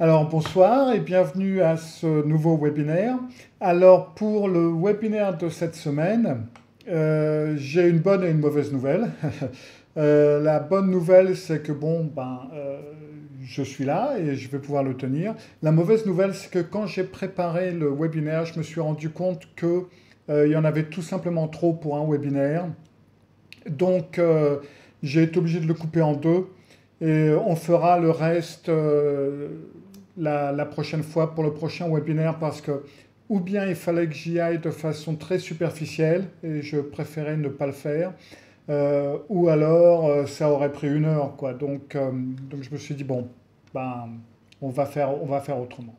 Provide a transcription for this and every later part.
Alors bonsoir et bienvenue à ce nouveau webinaire. Alors pour le webinaire de cette semaine, j'ai une bonne et une mauvaise nouvelle. La bonne nouvelle, c'est que je suis là et je vais pouvoir le tenir. La mauvaise nouvelle, c'est que quand j'ai préparé le webinaire, je me suis rendu compte que il y en avait tout simplement trop pour un webinaire. Donc j'ai été obligé de le couper en deux et on fera le reste la prochaine fois pour le prochain webinaire parce que ou bien il fallait que j'y aille de façon très superficielle et je préférais ne pas le faire, ou alors ça aurait pris une heure, quoi. Donc je me suis dit, bon, ben, on va faire autrement.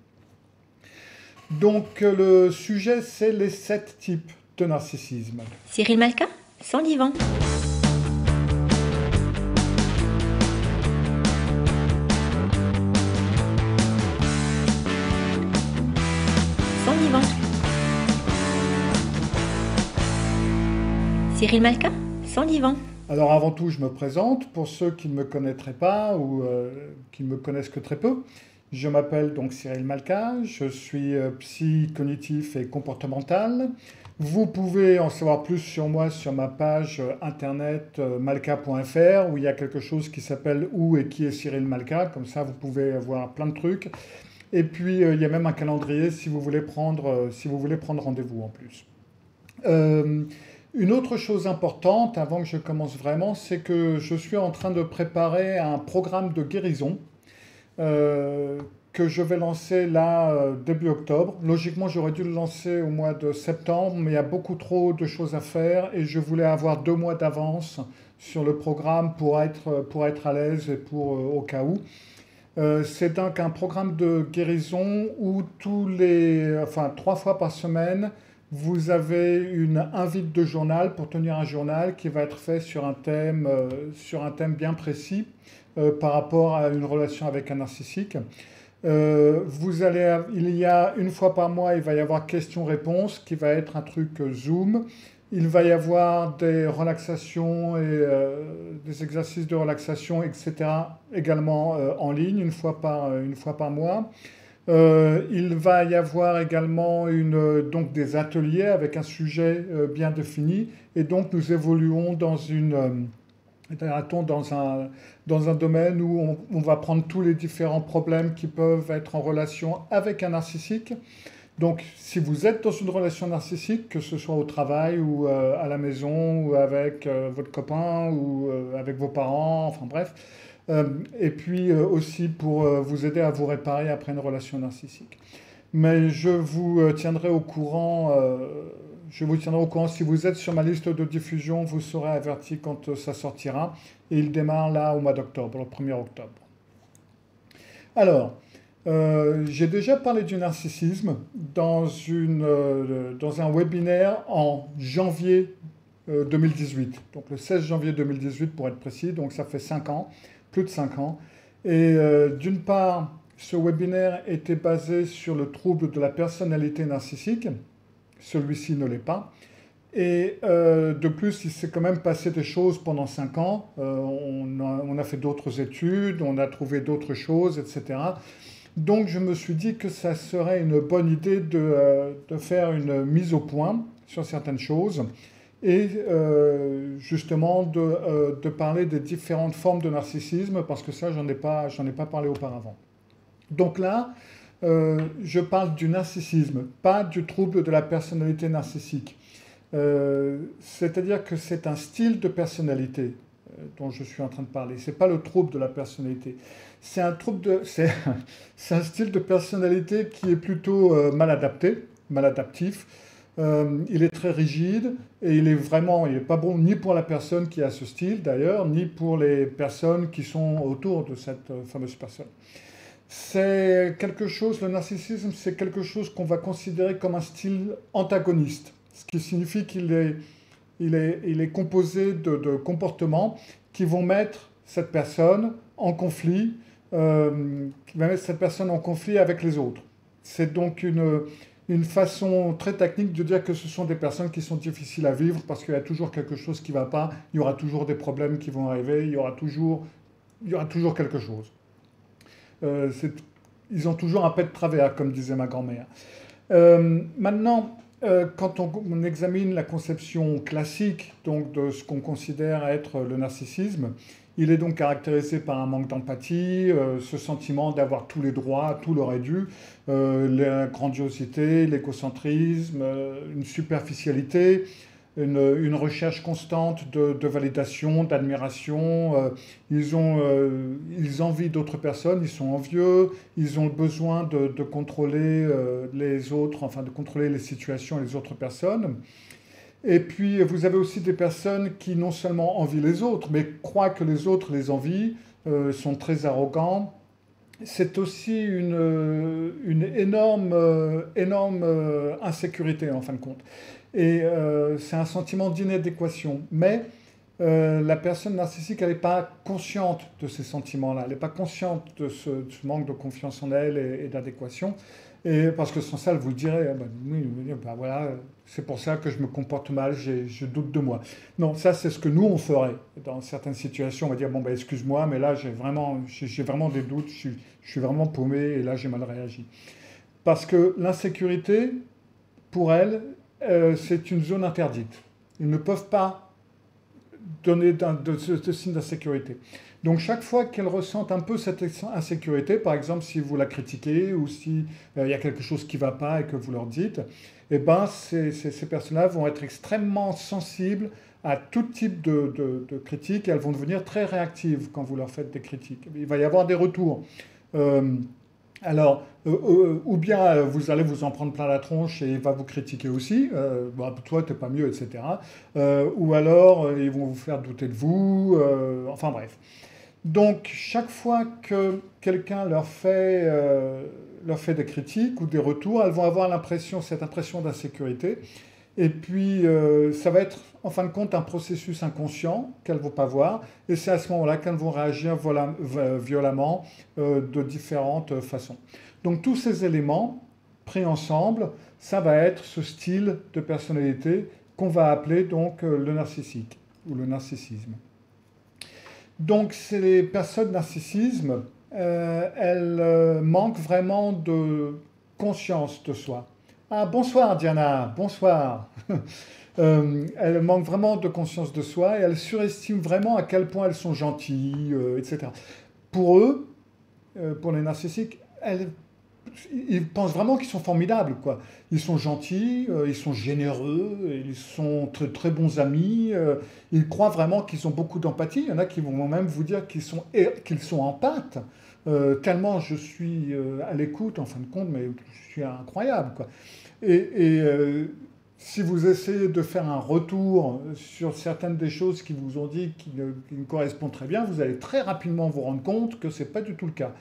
Donc le sujet, c'est les 7 types de narcissisme. Cyril Malka, sans divan. Sans divan. Cyril Malka, sans divan. Alors avant tout, je me présente pour ceux qui ne me connaîtraient pas ou qui ne me connaissent que très peu. Je m'appelle donc Cyril Malka, je suis psy cognitif et comportemental. Vous pouvez en savoir plus sur moi sur ma page internet malka.fr où il y a quelque chose qui s'appelle Où et qui est Cyril Malka. Comme ça, vous pouvez voir plein de trucs. Et puis, il y a même un calendrier si vous voulez prendre rendez-vous en plus. Une autre chose importante, avant que je commence vraiment, c'est que je suis en train de préparer un programme de guérison que je vais lancer là début octobre. Logiquement, j'aurais dû le lancer au mois de septembre, mais il y a beaucoup trop de choses à faire et je voulais avoir 2 mois d'avance sur le programme pour être à l'aise et au cas où. C'est donc un programme de guérison où 3 fois par semaine, vous avez une invite de journal pour tenir un journal qui va être fait sur un thème bien précis par rapport à une relation avec un narcissique. Il y a une fois par mois, il va y avoir questions-réponses qui va être un truc Zoom. Il va y avoir des relaxations et des exercices de relaxation, etc. également en ligne une fois par mois. Il va y avoir également donc des ateliers avec un sujet bien défini et donc nous évoluons dans un domaine où on va prendre tous les différents problèmes qui peuvent être en relation avec un narcissique. Donc si vous êtes dans une relation narcissique, que ce soit au travail ou à la maison ou avec votre copain ou avec vos parents, enfin bref, et puis aussi pour vous aider à vous réparer après une relation narcissique. Mais je vous tiendrai au courant si vous êtes sur ma liste de diffusion, vous serez averti quand ça sortira. Et il démarre là au mois d'octobre, le 1er octobre. Alors, j'ai déjà parlé du narcissisme dans un webinaire en janvier 2018. Donc le 16 janvier 2018 pour être précis, donc ça fait 5 ans, plus de 5 ans. Et d'une part, ce webinaire était basé sur le trouble de la personnalité narcissique. Celui-ci ne l'est pas. Et de plus, il s'est quand même passé des choses pendant 5 ans. On a fait d'autres études, on a trouvé d'autres choses, etc. Donc je me suis dit que ça serait une bonne idée de faire une mise au point sur certaines choses et justement de parler des différentes formes de narcissisme parce que ça, j'en ai pas parlé auparavant. Donc là, je parle du narcissisme, pas du trouble de la personnalité narcissique. C'est-à-dire que c'est un style de personnalité dont je suis en train de parler. C'est pas le trouble de la personnalité. C'est un style de personnalité qui est plutôt maladaptif. Il est très rigide et il est pas bon ni pour la personne qui a ce style d'ailleurs, ni pour les personnes qui sont autour de cette fameuse personne. Le narcissisme, c'est quelque chose qu'on va considérer comme un style antagoniste, ce qui signifie qu'il est composé de comportements qui vont mettre cette personne en conflit, avec les autres. C'est donc une façon très technique de dire que ce sont des personnes qui sont difficiles à vivre parce qu'il y a toujours quelque chose qui ne va pas, il y aura toujours des problèmes qui vont arriver, il y aura toujours quelque chose. C'est ils ont toujours un pet de travers, comme disait ma grand-mère. Maintenant, quand on examine la conception classique donc, de ce qu'on considère être le narcissisme, il est donc caractérisé par un manque d'empathie, ce sentiment d'avoir tous les droits, tout leur est dû, la grandiosité, l'égocentrisme, une superficialité, une recherche constante de validation, d'admiration. Ils envient d'autres personnes, ils sont envieux, ils ont besoin de contrôler les autres, enfin de contrôler les situations et les autres personnes. Et puis, vous avez aussi des personnes qui non seulement envient les autres, mais croient que les autres les envient, sont très arrogants. C'est aussi une énorme insécurité, en fin de compte. Et c'est un sentiment d'inadéquation. Mais la personne narcissique, elle n'est pas consciente de ces sentiments-là. Elle n'est pas consciente de ce manque de confiance en elle et d'adéquation. Et parce que sans ça, elle vous dirait, ah ben, oui, ben voilà, c'est pour ça que je me comporte mal, je doute de moi. Non, ça c'est ce que nous on ferait. Dans certaines situations, on va dire, bon ben excuse-moi, mais là j'ai vraiment des doutes, je suis vraiment paumé et là j'ai mal réagi. Parce que l'insécurité, pour elle, c'est une zone interdite. Ils ne peuvent pas donner de signes d'insécurité. Donc chaque fois qu'elles ressentent un peu cette insécurité, par exemple si vous la critiquez ou si y a quelque chose qui ne va pas et que vous leur dites, eh ben, ces personnes-là vont être extrêmement sensibles à tout type de critiques et elles vont devenir très réactives quand vous leur faites des critiques. Il va y avoir des retours. Ou bien vous allez vous en prendre plein la tronche et il va vous critiquer aussi, bon, toi t'es pas mieux, etc. Ou alors ils vont vous faire douter de vous, enfin bref. Donc chaque fois que quelqu'un leur fait des critiques ou des retours, elles vont avoir cette impression d'insécurité. Et puis ça va être en fin de compte un processus inconscient qu'elles ne vont pas voir. Et c'est à ce moment-là qu'elles vont réagir violemment de différentes façons. Donc tous ces éléments pris ensemble, ça va être ce style de personnalité qu'on va appeler donc le narcissique ou le narcissisme. Donc ces personnes narcissisme, elles manquent vraiment de conscience de soi. Ah, bonsoir Diana, bonsoir. Elles manquent vraiment de conscience de soi et elles surestiment vraiment à quel point elles sont gentilles, etc. Pour eux, pour les narcissiques, ils pensent vraiment qu'ils sont formidables, quoi. Ils sont gentils, ils sont généreux, ils sont très, très bons amis, ils croient vraiment qu'ils ont beaucoup d'empathie. Il y en a qui vont même vous dire qu'ils sont empathes, tellement je suis à l'écoute, en fin de compte, mais je suis incroyable, quoi. Et si vous essayez de faire un retour sur certaines des choses qui vous ont dit qui ne correspondent très bien, vous allez très rapidement vous rendre compte que ce n'est pas du tout le cas.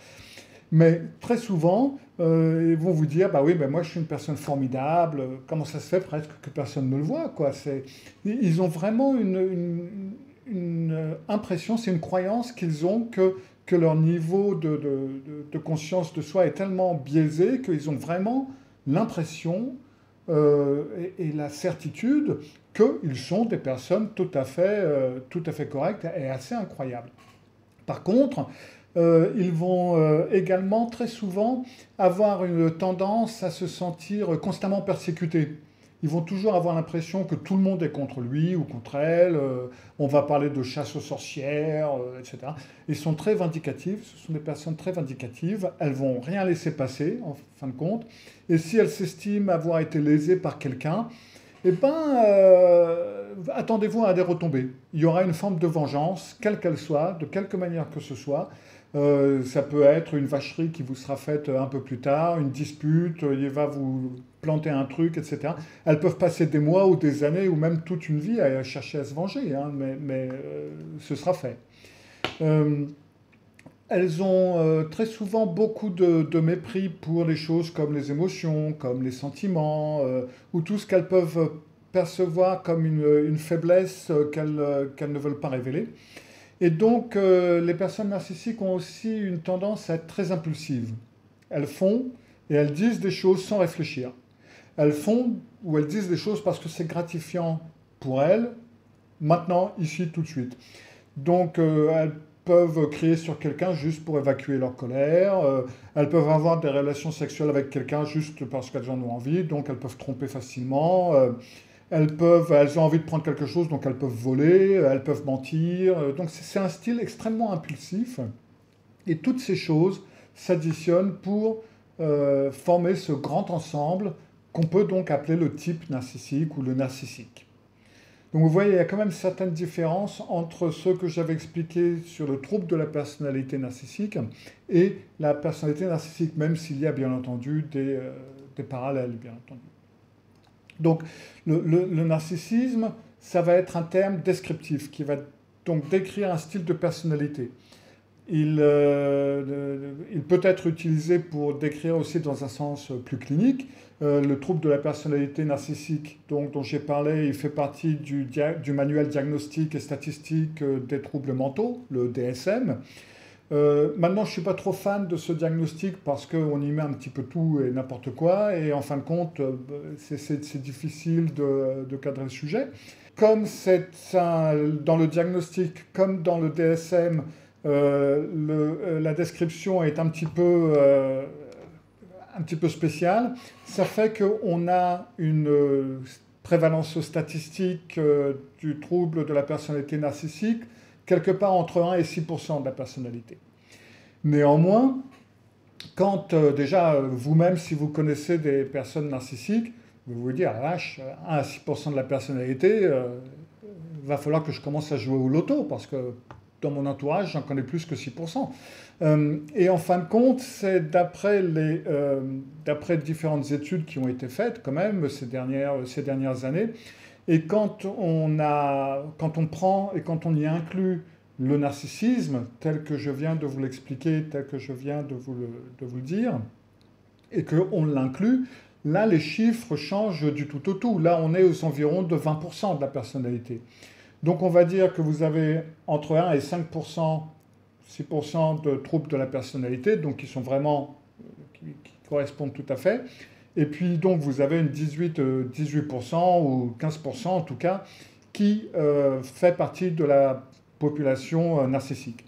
Mais très souvent, ils vont vous dire, bah oui, ben moi je suis une personne formidable, comment ça se fait presque que personne ne le voit, quoi. Ils ont vraiment une impression, c'est une croyance qu'ils ont que leur niveau de conscience de soi est tellement biaisé qu'ils ont vraiment l'impression et la certitude qu'ils sont des personnes tout à fait correctes et assez incroyables. Par contre, ils vont également très souvent avoir une tendance à se sentir constamment persécutés. Ils vont toujours avoir l'impression que tout le monde est contre lui ou contre elle. On va parler de chasse aux sorcières, etc. Ils sont très vindicatifs, ce sont des personnes très vindicatives. Elles vont rien laisser passer, en fin de compte. Et si elles s'estiment avoir été lésées par quelqu'un, eh ben, attendez-vous à des retombées. Il y aura une forme de vengeance, quelle qu'elle soit, de quelque manière que ce soit. Ça peut être une vacherie qui vous sera faite un peu plus tard, une dispute, il va vous planter un truc, etc. Elles peuvent passer des mois ou des années ou même toute une vie à chercher à se venger, hein, mais ce sera fait. Elles ont très souvent beaucoup de mépris pour les choses comme les émotions, comme les sentiments, ou tout ce qu'elles peuvent percevoir comme une faiblesse qu'elles ne veulent pas révéler. Et donc, les personnes narcissiques ont aussi une tendance à être très impulsives. Elles font et elles disent des choses sans réfléchir. Elles font ou elles disent des choses parce que c'est gratifiant pour elles, maintenant, ici, tout de suite. Donc, elles peuvent crier sur quelqu'un juste pour évacuer leur colère, elles peuvent avoir des relations sexuelles avec quelqu'un juste parce qu'elles en ont envie, donc elles peuvent tromper facilement, elles ont envie de prendre quelque chose, donc elles peuvent voler, elles peuvent mentir, donc c'est un style extrêmement impulsif, et toutes ces choses s'additionnent pour former ce grand ensemble qu'on peut donc appeler le type narcissique ou le narcissique. Donc vous voyez, il y a quand même certaines différences entre ce que j'avais expliqué sur le trouble de la personnalité narcissique et la personnalité narcissique, même s'il y a bien entendu des parallèles, bien entendu. Donc le narcissisme, ça va être un terme descriptif qui va donc décrire un style de personnalité. Il peut être utilisé pour décrire aussi dans un sens plus clinique. Le trouble de la personnalité narcissique dont j'ai parlé, il fait partie du manuel diagnostique et statistique des troubles mentaux, le DSM. Maintenant, je ne suis pas trop fan de ce diagnostic parce qu'on y met un petit peu tout et n'importe quoi, et en fin de compte, c'est difficile de cadrer le sujet. Comme dans le diagnostic, comme dans le DSM, la description est un petit peu spéciale, ça fait qu'on a une prévalence statistique du trouble de la personnalité narcissique quelque part entre 1 et 6% de la personnalité. Néanmoins, quand déjà vous-même, si vous connaissez des personnes narcissiques, vous vous dites, ah vache, 1 à 6% de la personnalité, va falloir que je commence à jouer au loto, parce que dans mon entourage, j'en connais plus que 6%. Et en fin de compte, c'est d'après différentes études qui ont été faites quand même ces dernières années, et quand on prend et quand on y inclut le narcissisme, tel que je viens de vous l'expliquer, tel que je viens de vous le dire, et qu'on l'inclut, là les chiffres changent du tout au tout. Là on est aux environs de 20% de la personnalité. Donc on va dire que vous avez entre 1 et 5%, 6% de troubles de la personnalité, donc qui sont vraiment, qui correspondent tout à fait. Et puis donc vous avez une 18% ou 15% en tout cas, qui fait partie de la population narcissique.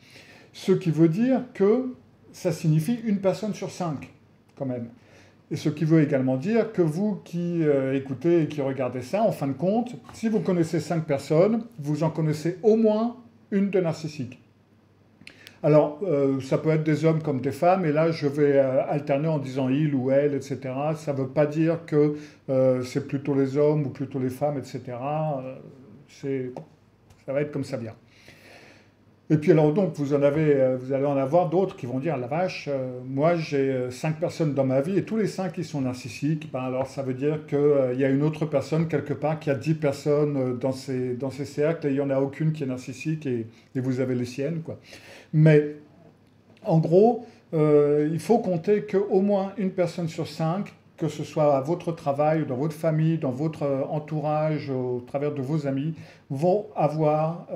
Ce qui veut dire que ça signifie une personne sur 5 quand même. Et ce qui veut également dire que vous qui écoutez et qui regardez ça, en fin de compte, si vous connaissez 5 personnes, vous en connaissez au moins une de narcissique. Alors, ça peut être des hommes comme des femmes, et là, je vais alterner en disant il ou elle, etc. Ça ne veut pas dire que c'est plutôt les hommes ou plutôt les femmes, etc. Ça va être comme ça vient. Et puis alors donc, vous allez en avoir d'autres qui vont dire, la vache, moi j'ai 5 personnes dans ma vie et tous les 5 qui sont narcissiques, ben alors ça veut dire qu'il y a une autre personne quelque part qui a 10 personnes dans ces cercles et il n'y en a aucune qui est narcissique et vous avez les siennes, quoi. Mais en gros, il faut compter qu'au moins une personne sur 5, que ce soit à votre travail, dans votre famille, dans votre entourage, au travers de vos amis, vont avoir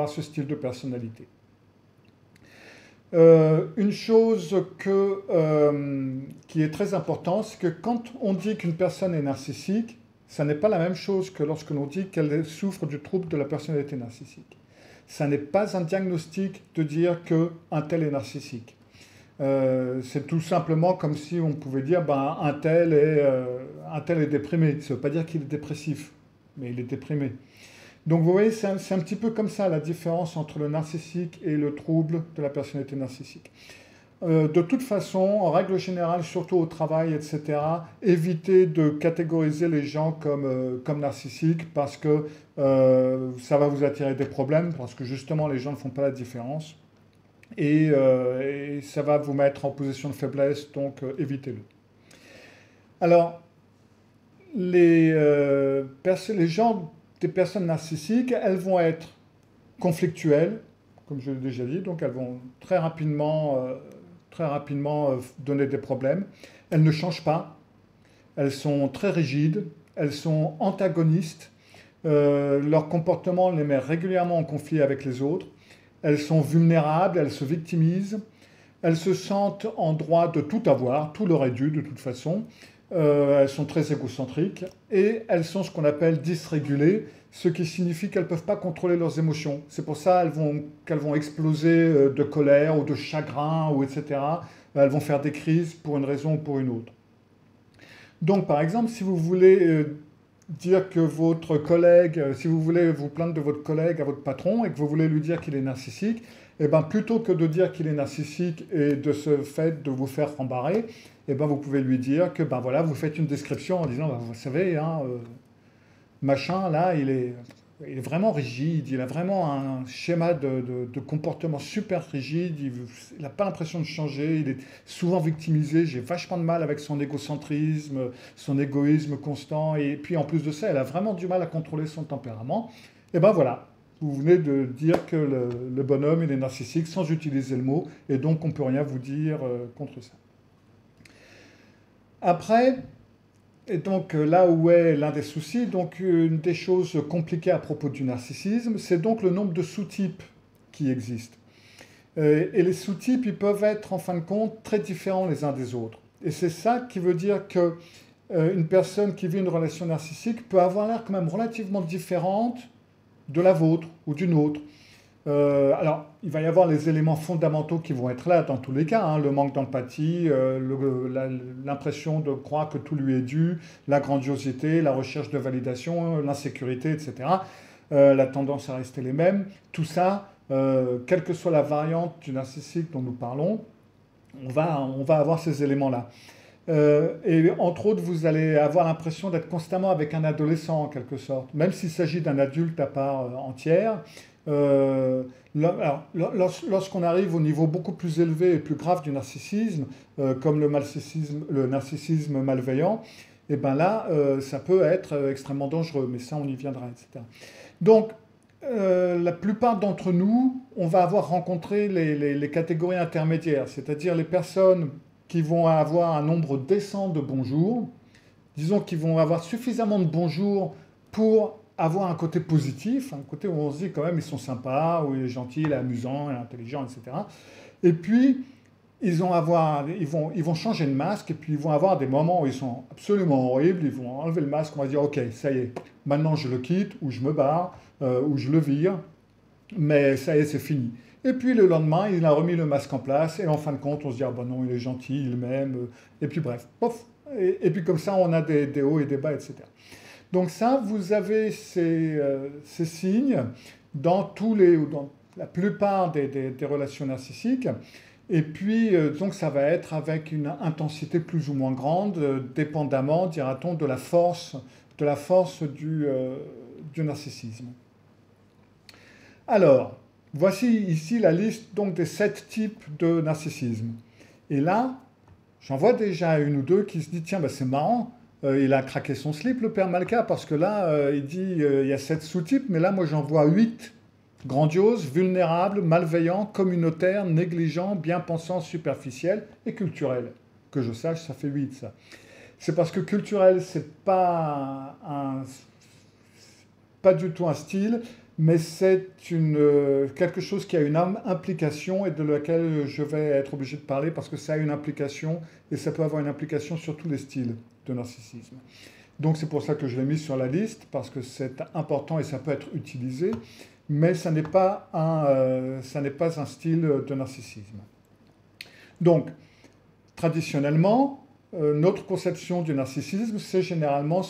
ce style de personnalité. Une chose qui est très importante, c'est que quand on dit qu'une personne est narcissique, ça n'est pas la même chose que lorsque l'on dit qu'elle souffre du trouble de la personnalité narcissique. Ça n'est pas un diagnostic de dire qu'un tel est narcissique. C'est tout simplement comme si on pouvait dire un tel est déprimé. Ça ne veut pas dire qu'il est dépressif, mais il est déprimé. Donc vous voyez, c'est un petit peu comme ça la différence entre le narcissique et le trouble de la personnalité narcissique. De toute façon, en règle générale, surtout au travail, etc., évitez de catégoriser les gens comme narcissiques parce que ça va vous attirer des problèmes, parce que justement les gens ne font pas la différence et ça va vous mettre en position de faiblesse, donc évitez-le. Alors, les gens des personnes narcissiques, elles vont être conflictuelles, comme je l'ai déjà dit, donc elles vont très rapidement donner des problèmes. Elles ne changent pas, elles sont très rigides, elles sont antagonistes, leur comportement les met régulièrement en conflit avec les autres, elles sont vulnérables, elles se victimisent, elles se sentent en droit de tout avoir, tout leur est dû de toute façon. Elles sont très égocentriques et elles sont ce qu'on appelle dysrégulées, ce qui signifie qu'elles ne peuvent pas contrôler leurs émotions. C'est pour ça qu'elles vont exploser de colère ou de chagrin, ou etc. Elles vont faire des crises pour une raison ou pour une autre. Donc, par exemple, si vous voulez dire que votre collègue, si vous voulez vous plaindre de votre collègue à votre patron et que vous voulez lui dire qu'il est narcissique, eh ben, plutôt que de dire qu'il est narcissique et de ce fait de vous faire rembarrer, eh ben, vous pouvez lui dire que ben, voilà, vous faites une description en disant ben, vous savez, hein, machin, là, il est vraiment rigide, il a vraiment un schéma de comportement super rigide, il n'a pas l'impression de changer, il est souvent victimisé, j'ai vachement de mal avec son égocentrisme, son égoïsme constant, et puis en plus de ça, elle a vraiment du mal à contrôler son tempérament. Et ben voilà, vous venez de dire que le bonhomme, il est narcissique sans utiliser le mot, et donc on ne peut rien vous dire contre ça. Après, et donc là où est l'un des soucis, donc une des choses compliquées à propos du narcissisme, c'est donc le nombre de sous-types qui existent. Et les sous-types, ils peuvent être en fin de compte très différents les uns des autres. Et c'est ça qui veut dire que une personne qui vit une relation narcissique peut avoir l'air quand même relativement différente de la vôtre ou d'une autre. Alors, il va y avoir les éléments fondamentaux qui vont être là dans tous les cas, hein, le manque d'empathie, l'impression de croire que tout lui est dû, la grandiosité, la recherche de validation, l'insécurité, etc. La tendance à rester les mêmes. Tout ça, quelle que soit la variante du narcissique dont nous parlons, on va avoir ces éléments-là. Et entre autres, vous allez avoir l'impression d'être constamment avec un adolescent en quelque sorte, même s'il s'agit d'un adulte à part entière. Lorsqu'on arrive au niveau beaucoup plus élevé et plus grave du narcissisme, comme le narcissisme malveillant, et ben là, ça peut être extrêmement dangereux, mais ça, on y viendra, etc. Donc, la plupart d'entre nous, on va avoir rencontré les catégories intermédiaires, c'est-à-dire les personnes qui vont avoir un nombre décent de bonjours, disons qu'ils vont avoir suffisamment de bonjours pour avoir un côté positif, un côté où on se dit quand même ils sont sympas, où il est gentil, il est amusant, il est intelligent, etc. Et puis, ils vont changer de masque, et puis ils vont avoir des moments où ils sont absolument horribles, ils vont enlever le masque, on va dire ok, ça y est, maintenant je le quitte, ou je me barre, ou je le vire, mais ça y est, c'est fini. Et puis le lendemain, il a remis le masque en place, et en fin de compte, on se dit ah ben non, il est gentil, il m'aime, et puis bref, pof, et puis comme ça, on a des hauts et des bas, etc. Donc ça, vous avez ces signes dans la plupart des relations narcissiques. Et puis, donc ça va être avec une intensité plus ou moins grande, dépendamment, dira-t-on, de la force du narcissisme. Alors, voici ici la liste donc, des 7 types de narcissisme. Et là, j'en vois déjà une ou deux qui se disent, tiens, ben, c'est marrant, il a craqué son slip, le père Malka, parce que là, il dit il y a 7 sous-types, mais là, moi, j'en vois 8. Grandiose, vulnérable, malveillant, communautaire, négligent, bien-pensant, superficiel et culturel. Que je sache, ça fait 8, ça. C'est parce que culturel, c'est pas du tout un style, mais c'est quelque chose qui a une implication et de laquelle je vais être obligé de parler parce que ça a une implication et ça peut avoir une implication sur tous les styles de narcissisme. Donc c'est pour ça que je l'ai mis sur la liste, parce que c'est important et ça peut être utilisé, mais ça n'est pas un style de narcissisme. Donc, traditionnellement, notre conception du narcissisme, c'est généralement,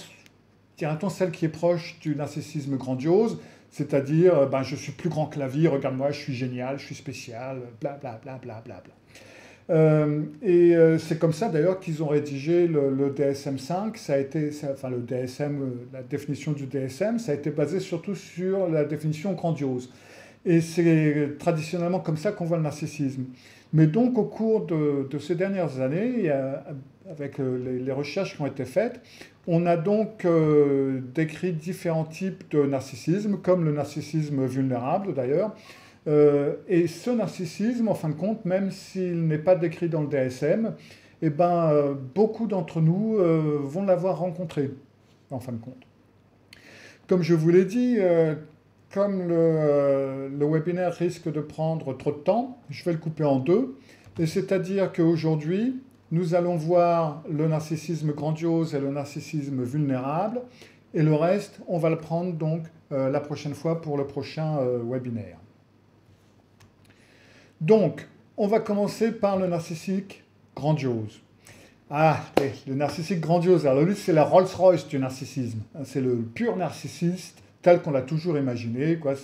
dirait-on, celle qui est proche du narcissisme grandiose, c'est-à-dire, ben, je suis plus grand que la vie, regarde-moi, je suis génial, je suis spécial, bla bla bla bla bla bla. C'est comme ça d'ailleurs qu'ils ont rédigé le DSM-5, la définition du DSM, ça a été basé surtout sur la définition grandiose. Et c'est traditionnellement comme ça qu'on voit le narcissisme. Mais donc au cours de ces dernières années, avec les recherches qui ont été faites, on a donc décrit différents types de narcissisme, comme le narcissisme vulnérable d'ailleurs. Et ce narcissisme, en fin de compte, même s'il n'est pas décrit dans le DSM, eh ben, beaucoup d'entre nous vont l'avoir rencontré, en fin de compte. Comme je vous l'ai dit, comme le webinaire risque de prendre trop de temps, je vais le couper en deux. Et c'est-à-dire qu'aujourd'hui, nous allons voir le narcissisme grandiose et le narcissisme vulnérable. Et le reste, on va le prendre donc la prochaine fois pour le prochain webinaire. Donc, on va commencer par le narcissique grandiose. Ah, le narcissique grandiose. Alors lui, c'est la Rolls-Royce du narcissisme. C'est le pur narcissiste tel qu'on l'a toujours imaginé. Quoi.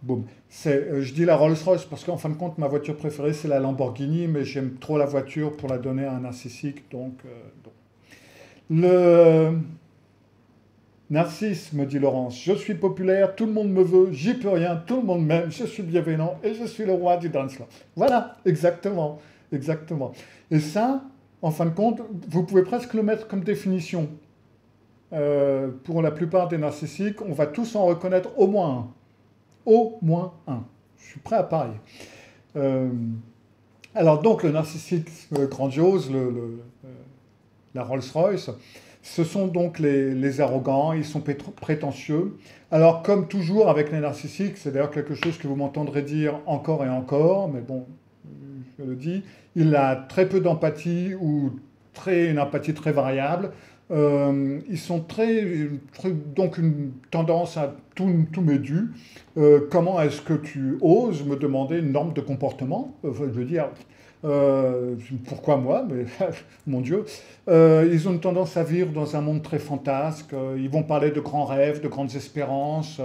Boum. Je dis la Rolls-Royce parce qu'en fin de compte, ma voiture préférée, c'est la Lamborghini, mais j'aime trop la voiture pour la donner à un narcissique. Donc. Le narcisse, me dit Laurence, je suis populaire, tout le monde me veut, j'y peux rien, tout le monde m'aime, je suis bienveillant et je suis le roi du dance floor. Voilà, exactement, exactement. Et ça, en fin de compte, vous pouvez presque le mettre comme définition. Pour la plupart des narcissiques, on va tous en reconnaître au moins un. Au moins un. Je suis prêt à parier. Alors donc, le narcissique grandiose, la Rolls-Royce, ce sont donc les arrogants, ils sont prétentieux. Alors, comme toujours avec les narcissiques, c'est d'ailleurs quelque chose que vous m'entendrez dire encore et encore, mais bon, je le dis, il a très peu d'empathie ou une empathie très variable. Ils sont donc une tendance à tout m'est dû. Comment est-ce que tu oses me demander une norme de comportement? Je veux dire, pourquoi moi? Mais mon Dieu. Ils ont une tendance à vivre dans un monde très fantasque. Ils vont parler de grands rêves, de grandes espérances.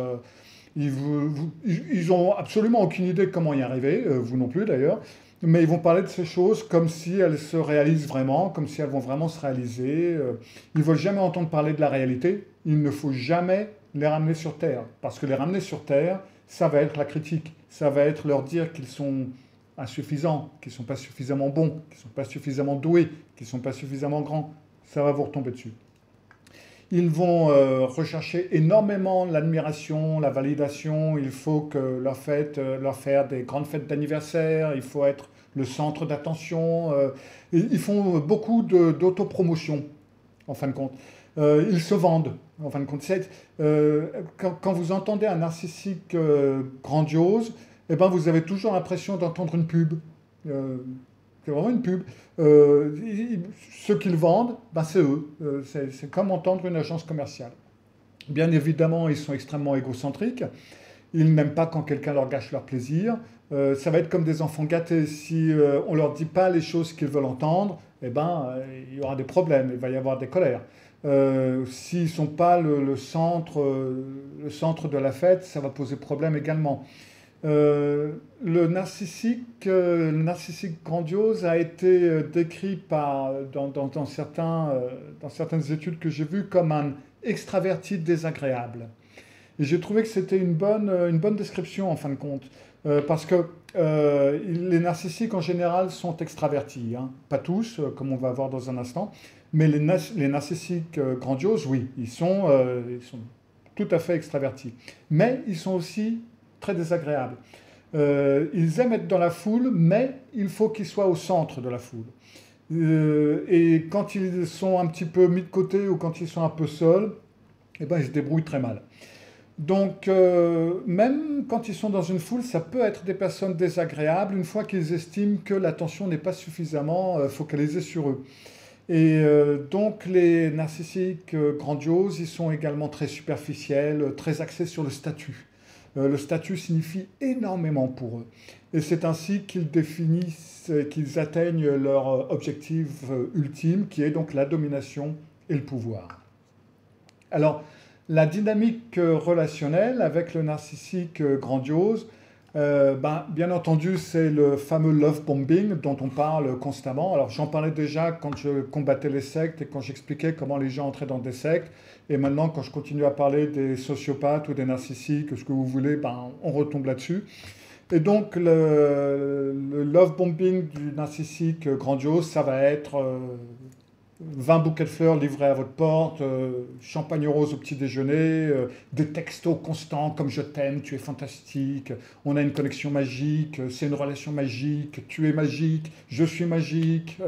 Ils ont absolument aucune idée de comment y arriver, vous non plus d'ailleurs. Mais ils vont parler de ces choses comme si elles se réalisent vraiment, comme si elles vont vraiment se réaliser. Ils ne veulent jamais entendre parler de la réalité. Il ne faut jamais les ramener sur Terre. Parce que les ramener sur Terre, ça va être la critique. Ça va être leur dire qu'ils sont insuffisants, qu'ils ne sont pas suffisamment bons, qu'ils ne sont pas suffisamment doués, qu'ils ne sont pas suffisamment grands. Ça va vous retomber dessus. Ils vont rechercher énormément l'admiration, la validation. Il faut que leur faire des grandes fêtes d'anniversaire. Il faut être le centre d'attention. Ils font beaucoup d'autopromotion, en fin de compte. Ils se vendent, en fin de compte. Quand vous entendez un narcissique grandiose, eh ben, vous avez toujours l'impression d'entendre une pub. C'est vraiment une pub. Ceux qu'ils vendent, ben c'est eux. C'est comme entendre une agence commerciale. Bien évidemment, ils sont extrêmement égocentriques. Ils n'aiment pas quand quelqu'un leur gâche leur plaisir. Ça va être comme des enfants gâtés. Si on ne leur dit pas les choses qu'ils veulent entendre, eh ben, il y aura des problèmes, il va y avoir des colères. S'ils ne sont pas le centre de la fête, ça va poser problème également. Le narcissique grandiose a été décrit dans certaines études que j'ai vues comme un extraverti désagréable. Et j'ai trouvé que c'était une bonne description en fin de compte. Parce que les narcissiques en général sont extravertis. Hein. Pas tous, comme on va voir dans un instant. Mais les narcissiques grandioses, oui, ils sont tout à fait extravertis. Mais ils sont aussi très désagréables. Ils aiment être dans la foule, mais il faut qu'ils soient au centre de la foule. Et quand ils sont un petit peu mis de côté ou quand ils sont un peu seuls, eh ben, ils se débrouillent très mal. Donc, même quand ils sont dans une foule, ça peut être des personnes désagréables une fois qu'ils estiment que l'attention n'est pas suffisamment focalisée sur eux. Et donc, les narcissiques grandioses, ils sont également très superficiels, très axés sur le statut. Le statut signifie énormément pour eux. Et c'est ainsi qu'ils définissent, qu'ils atteignent leur objectif ultime, qui est donc la domination et le pouvoir. Alors, la dynamique relationnelle avec le narcissique grandiose, bien entendu, c'est le fameux love bombing dont on parle constamment. Alors, j'en parlais déjà quand je combattais les sectes et quand j'expliquais comment les gens entraient dans des sectes. Et maintenant, quand je continue à parler des sociopathes ou des narcissiques, ce que vous voulez, on retombe là-dessus. Et donc, le love bombing du narcissique grandiose, ça va être 20 bouquets de fleurs livrés à votre porte, champagne rose au petit déjeuner, des textos constants comme je t'aime, tu es fantastique, on a une connexion magique, c'est une relation magique, tu es magique, je suis magique.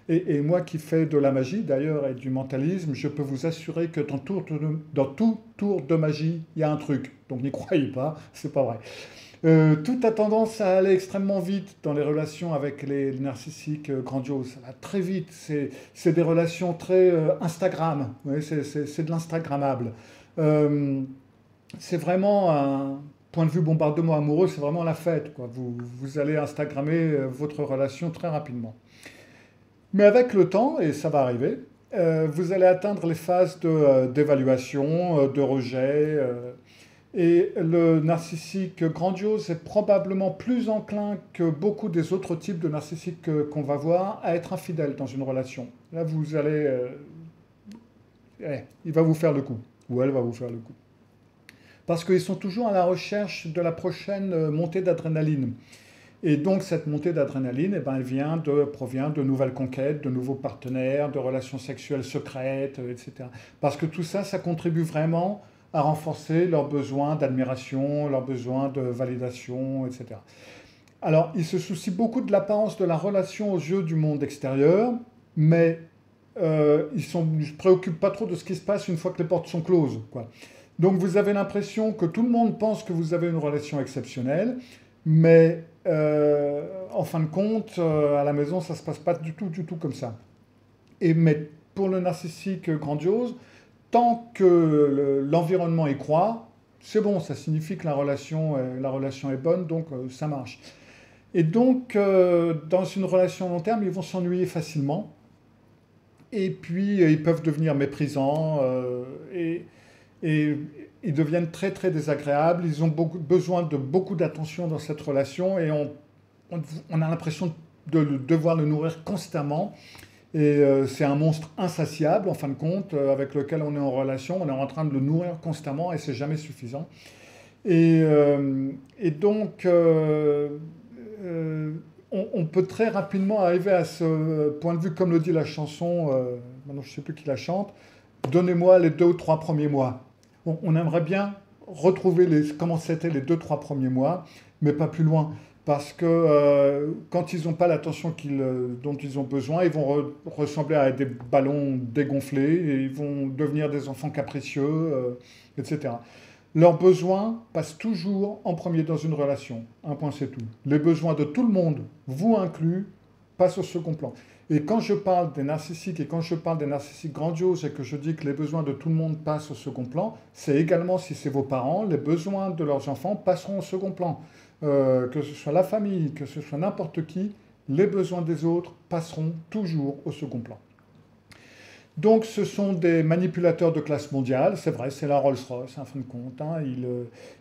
Et moi qui fais de la magie d'ailleurs et du mentalisme, je peux vous assurer que dans tout tour de magie, il y a un truc. Donc n'y croyez pas, c'est pas vrai. Tout a tendance à aller extrêmement vite dans les relations avec les narcissiques grandioses. Ça va très vite. C'est des relations très Instagram. Oui, c'est de l'Instagrammable. c'est vraiment un point de vue bombardement amoureux, c'est vraiment la fête, quoi. Vous allez Instagrammer votre relation très rapidement. Mais avec le temps, et ça va arriver, vous allez atteindre les phases d'évaluation, de rejet. Et le narcissique grandiose est probablement plus enclin que beaucoup des autres types de narcissiques qu'on va voir à être infidèle dans une relation. Là, vous allez... il va vous faire le coup, ou elle va vous faire le coup. Parce qu'ils sont toujours à la recherche de la prochaine montée d'adrénaline. Et donc cette montée d'adrénaline, eh ben, elle provient de nouvelles conquêtes, de nouveaux partenaires, de relations sexuelles secrètes, etc. Parce que tout ça, ça contribue vraiment à renforcer leurs besoins d'admiration, leurs besoins de validation, etc. Alors, ils se soucient beaucoup de l'apparence de la relation aux yeux du monde extérieur, mais ils ne se préoccupent pas trop de ce qui se passe une fois que les portes sont closes, quoi. Donc vous avez l'impression que tout le monde pense que vous avez une relation exceptionnelle, mais en fin de compte, à la maison, ça ne se passe pas du tout comme ça. Mais pour le narcissique grandiose, tant que l'environnement y croit, c'est bon, ça signifie que la relation est bonne, donc ça marche. Et donc, dans une relation long terme, ils vont s'ennuyer facilement. Et puis, ils peuvent devenir méprisants et ils deviennent très désagréables. Ils ont besoin de beaucoup d'attention dans cette relation et on a l'impression de devoir le nourrir constamment. Et c'est un monstre insatiable, en fin de compte, avec lequel on est en relation. On est en train de le nourrir constamment et c'est jamais suffisant. Et donc, on peut très rapidement arriver à ce point de vue, comme le dit la chanson, maintenant je ne sais plus qui la chante, donnez-moi les 2 ou 3 premiers mois. On aimerait bien retrouver comment c'était les 2 ou 3 premiers mois, mais pas plus loin. Parce que quand ils n'ont pas l'attention dont ils ont besoin, ils vont ressembler à des ballons dégonflés, et ils vont devenir des enfants capricieux, etc. Leurs besoins passent toujours en premier dans une relation. Un point, c'est tout. Les besoins de tout le monde, vous inclus, passent au second plan. Et quand je parle des narcissiques et quand je parle des narcissiques grandioses et que je dis que les besoins de tout le monde passent au second plan, c'est également, si c'est vos parents, les besoins de leurs enfants passeront au second plan. Que ce soit la famille, que ce soit n'importe qui, les besoins des autres passeront toujours au second plan. Donc ce sont des manipulateurs de classe mondiale, c'est vrai, c'est la Rolls-Royce en fin de compte. Hein.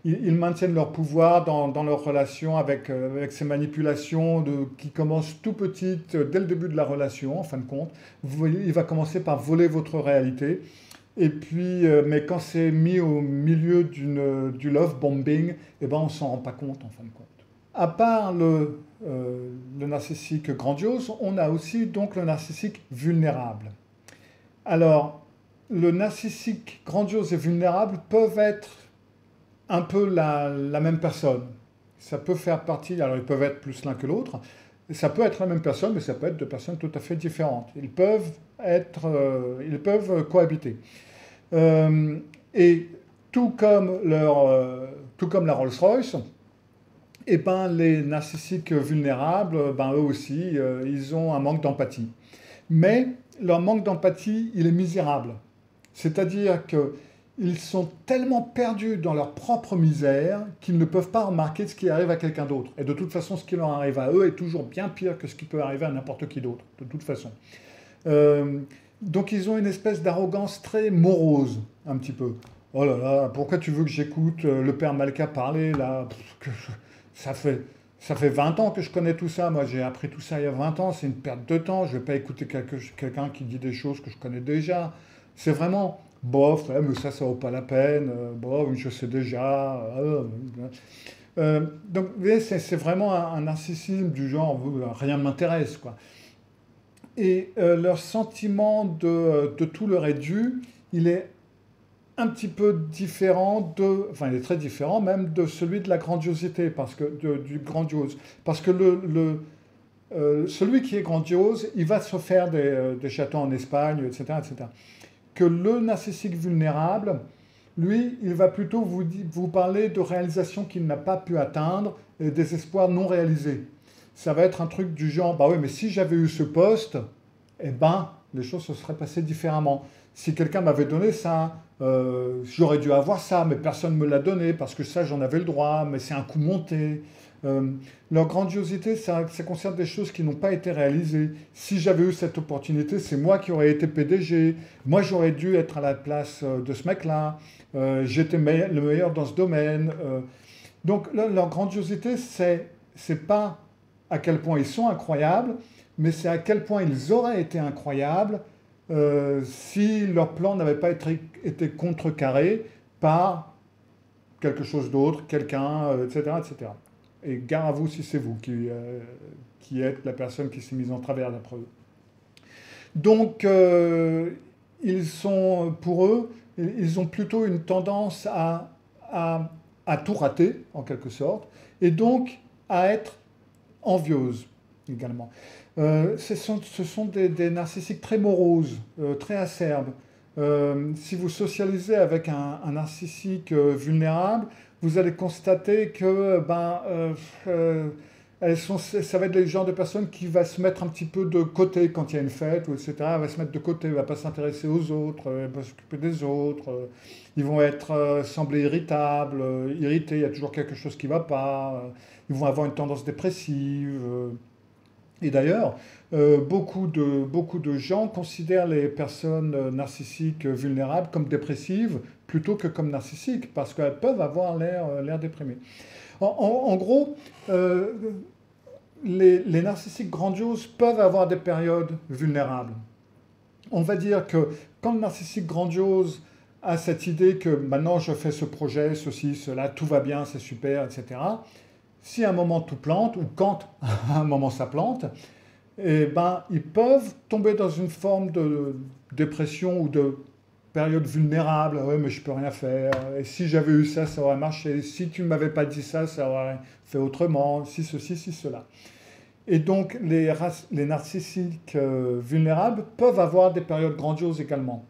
Ils maintiennent leur pouvoir dans leur relation avec ces manipulations qui commencent tout petites dès le début de la relation, en fin de compte. Vous voyez, il va commencer par voler votre réalité. Et puis, mais quand c'est mis au milieu du love bombing, eh ben, on ne s'en rend pas compte en fin de compte. À part le narcissique grandiose, on a aussi donc le narcissique vulnérable. Alors, le narcissique grandiose et vulnérable peuvent être un peu la même personne. Ça peut faire partie, alors ils peuvent être plus l'un que l'autre, ça peut être la même personne, mais ça peut être 2 personnes tout à fait différentes. Ils peuvent cohabiter. Et tout comme la Rolls-Royce, et ben les narcissiques vulnérables, ben eux aussi, ils ont un manque d'empathie. Mais leur manque d'empathie, il est misérable. C'est-à-dire qu'ils sont tellement perdus dans leur propre misère qu'ils ne peuvent pas remarquer ce qui arrive à quelqu'un d'autre. Et de toute façon, ce qui leur arrive à eux est toujours bien pire que ce qui peut arriver à n'importe qui d'autre, de toute façon. Donc ils ont une espèce d'arrogance très morose, un petit peu. Oh là là, pourquoi tu veux que j'écoute le père Malka parler là? Ça fait 20 ans que je connais tout ça. Moi, j'ai appris tout ça il y a 20 ans. C'est une perte de temps. Je ne vais pas écouter quelqu'un qui dit des choses que je connais déjà. C'est vraiment, bof, ouais, mais ça vaut pas la peine. Bof, je sais déjà. Donc, vous voyez, c'est vraiment un narcissisme du genre, rien ne m'intéresse, quoi. Et leur sentiment de tout leur est dû, il est un petit peu différent enfin il est très différent même de celui de la grandiosité, du grandiose. Parce que celui qui est grandiose, il va se faire des châteaux en Espagne, etc., etc. Que le narcissique vulnérable, lui, il va plutôt vous parler de réalisations qu'il n'a pas pu atteindre et des espoirs non réalisés. Ça va être un truc du genre, bah oui, mais si j'avais eu ce poste, eh ben, les choses se seraient passées différemment. Si quelqu'un m'avait donné ça, j'aurais dû avoir ça, mais personne ne me l'a donné parce que ça, j'en avais le droit, mais c'est un coup monté. Leur grandiosité, ça concerne des choses qui n'ont pas été réalisées. Si j'avais eu cette opportunité, c'est moi qui aurais été PDG. Moi, j'aurais dû être à la place de ce mec-là. J'étais le meilleur dans ce domaine. Donc, leur grandiosité, c'est pas à quel point ils sont incroyables, mais c'est à quel point ils auraient été incroyables si leur plan n'avait pas été contrecarré par quelque chose d'autre, quelqu'un, etc., etc. Et gare à vous si c'est vous qui êtes la personne qui s'est mise en travers d'après eux. Donc, ils sont, pour eux, ils ont plutôt une tendance à tout rater, en quelque sorte, et donc à être envieuses également. Ce sont des narcissiques très moroses, très acerbes. Si vous socialisez avec un narcissique vulnérable, vous allez constater que ça va être le genre de personne qui va se mettre un petit peu de côté quand il y a une fête, etc. Elle va se mettre de côté, elle ne va pas s'intéresser aux autres, elle va s'occuper des autres. Ils vont être sembler irritables, irrités, il y a toujours quelque chose qui ne va pas. Ils vont avoir une tendance dépressive. Et d'ailleurs, beaucoup de gens considèrent les personnes narcissiques vulnérables comme dépressives plutôt que comme narcissiques, parce qu'elles peuvent avoir l'air déprimées. En gros, les narcissiques grandioses peuvent avoir des périodes vulnérables. On va dire que quand le narcissique grandiose a cette idée que maintenant je fais ce projet, ceci, cela, tout va bien, c'est super, etc., si à un moment tout plante, ou quand à un moment ça plante, eh ben, ils peuvent tomber dans une forme de dépression ou de période vulnérable. Ouais, mais je peux rien faire. Et si j'avais eu ça, ça aurait marché. Si tu ne m'avais pas dit ça, ça aurait fait autrement. Si ceci, si cela. Et donc, les narcissiques vulnérables peuvent avoir des périodes grandioses également.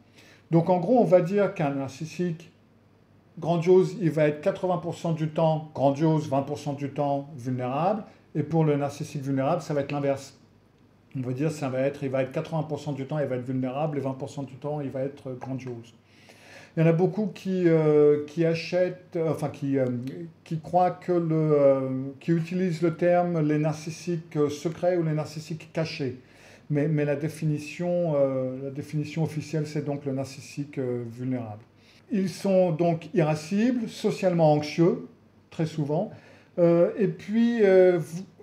Donc, en gros, on va dire qu'un narcissique grandiose, il va être 80% du temps grandiose, 20% du temps vulnérable. Et pour le narcissique vulnérable, ça va être l'inverse. On va dire il va être 80% du temps, il va être vulnérable, et 20% du temps, il va être grandiose. Il y en a beaucoup qui achètent, qui croient qui utilisent le terme les narcissiques secrets ou les narcissiques cachés. Mais la définition officielle, c'est donc le narcissique vulnérable. Ils sont donc irascibles, socialement anxieux, très souvent. Et puis,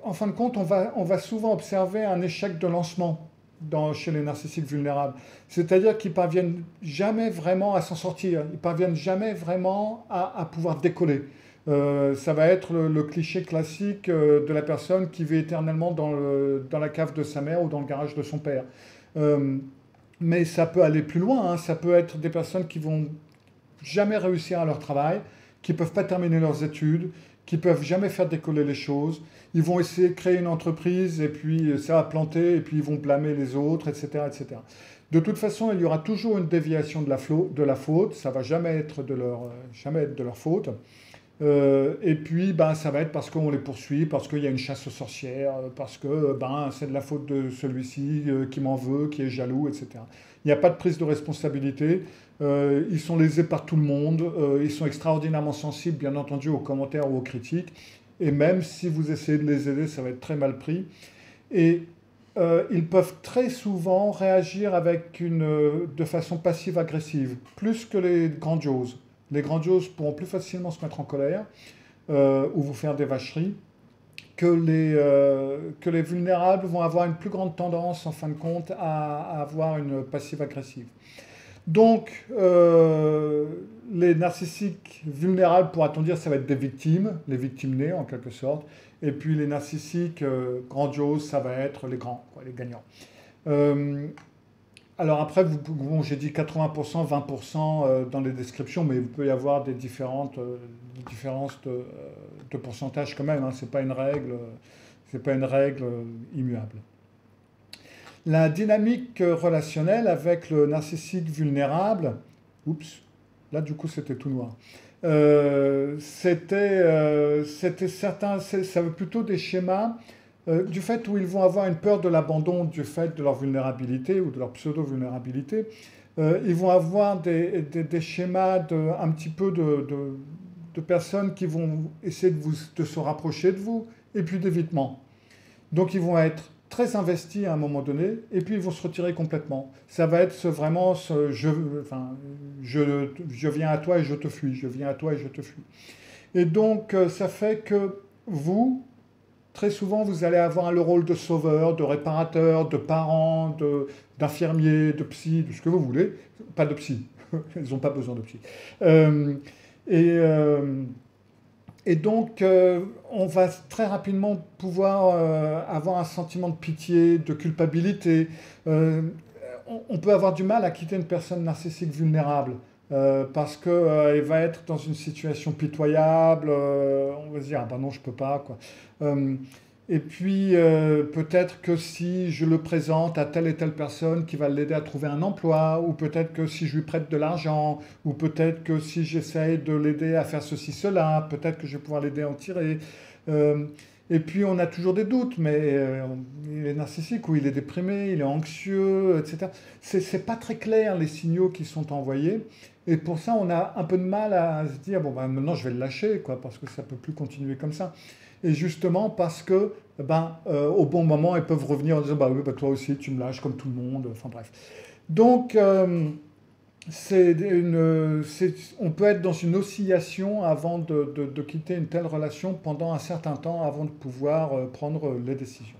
en fin de compte, on va souvent observer un échec de lancement chez les narcissiques vulnérables. C'est-à-dire qu'ils ne parviennent jamais vraiment à s'en sortir. Ils ne parviennent jamais vraiment à pouvoir décoller. Ça va être le cliché classique de la personne qui vit éternellement dans la cave de sa mère ou dans le garage de son père. Mais ça peut aller plus loin, hein. Ça peut être des personnes qui vont jamais réussir à leur travail, qui ne peuvent pas terminer leurs études, qui ne peuvent jamais faire décoller les choses. Ils vont essayer de créer une entreprise et puis ça va planter et puis ils vont blâmer les autres, etc., etc. De toute façon, il y aura toujours une déviation de la faute. Ça ne va jamais être de leur faute. Et puis, ça va être parce qu'on les poursuit, parce qu'il y a une chasse aux sorcières, parce que c'est de la faute de celui-ci qui m'en veut, qui est jaloux, etc. Il n'y a pas de prise de responsabilité. Ils sont lésés par tout le monde. Ils sont extraordinairement sensibles, bien entendu, aux commentaires ou aux critiques. Et même si vous essayez de les aider, ça va être très mal pris. Et ils peuvent très souvent réagir de façon passive-agressive, plus que les grandioses. Les grandioses pourront plus facilement se mettre en colère ou vous faire des vacheries que les vulnérables vont avoir une plus grande tendance, en fin de compte, à avoir une passive-agressive. Donc, les narcissiques vulnérables, pourra-t-on dire, ça va être des victimes, les victimes nées en quelque sorte. Et puis les narcissiques grandioses, ça va être les grands, les gagnants. Alors après, j'ai dit 80%, 20% dans les descriptions, mais il peut y avoir des différences de pourcentage quand même. Hein. C'est pas une règle immuable. La dynamique relationnelle avec le narcissique vulnérable, là du coup c'était tout noir. C'était ça veut plutôt des schémas du fait où ils vont avoir une peur de l'abandon du fait de leur vulnérabilité ou de leur pseudo-vulnérabilité. Ils vont avoir des schémas un petit peu de personnes qui vont essayer de se rapprocher de vous, et puis d'évitement. Donc ils vont être très investis à un moment donné, et puis ils vont se retirer complètement. Ça va être vraiment je viens à toi et je te fuis, je viens à toi et je te fuis. Et donc ça fait que vous, très souvent, vous allez avoir le rôle de sauveur, de réparateur, de parent, d'infirmier, de psy, de ce que vous voulez. Pas de psy, ils n'ont pas besoin de psy. Et donc, on va très rapidement pouvoir avoir un sentiment de pitié, de culpabilité. On peut avoir du mal à quitter une personne narcissique vulnérable. Parce qu'elle va être dans une situation pitoyable, on va se dire, ah ben non, je peux pas, quoi. Et puis, peut-être que si je le présente à telle et telle personne qui va l'aider à trouver un emploi, ou peut-être que si je lui prête de l'argent, ou peut-être que si j'essaye de l'aider à faire ceci, cela, peut-être que je vais pouvoir l'aider à en tirer. Et puis, on a toujours des doutes, mais il est narcissique, ou il est déprimé, il est anxieux, etc. C'est pas très clair, les signaux qui sont envoyés. Et pour ça, on a un peu de mal à se dire, bon, ben, maintenant, je vais le lâcher, quoi, parce que ça ne peut plus continuer comme ça. Et justement, parce que, au bon moment, ils peuvent revenir en disant, bah oui, bah, toi aussi, tu me lâches comme tout le monde. Enfin, bref. Donc, on peut être dans une oscillation avant de quitter une telle relation pendant un certain temps avant de pouvoir prendre les décisions.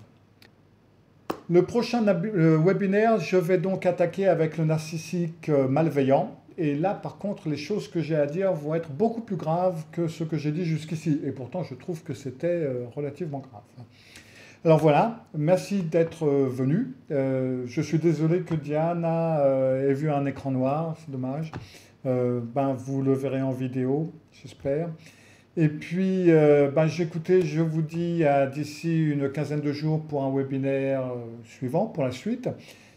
Le prochain webinaire, je vais donc attaquer avec le narcissique malveillant. Et là, par contre, les choses que j'ai à dire vont être beaucoup plus graves que ce que j'ai dit jusqu'ici. Et pourtant, je trouve que c'était relativement grave. Alors voilà, merci d'être venu. Je suis désolé que Diana ait vu un écran noir, c'est dommage. Vous le verrez en vidéo, j'espère. Et puis, écoutez, je vous dis d'ici une quinzaine de jours pour un webinaire suivant, pour la suite.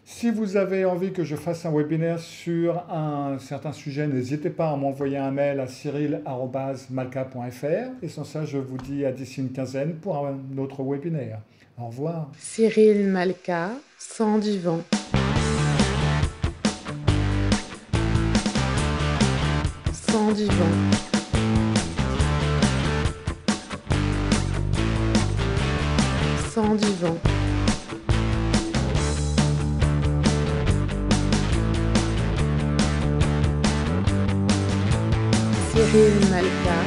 Si vous avez envie que je fasse un webinaire sur un certain sujet, n'hésitez pas à m'envoyer un mail à cyril@malka.fr. Et sans ça, je vous dis à d'ici une quinzaine pour un autre webinaire. Au revoir. Cyril Malka, Sang du vent. Sang du vent. Sang du vent. Cyril Malka.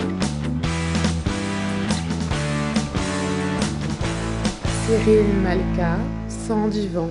Cyril Malka, Sang du vent.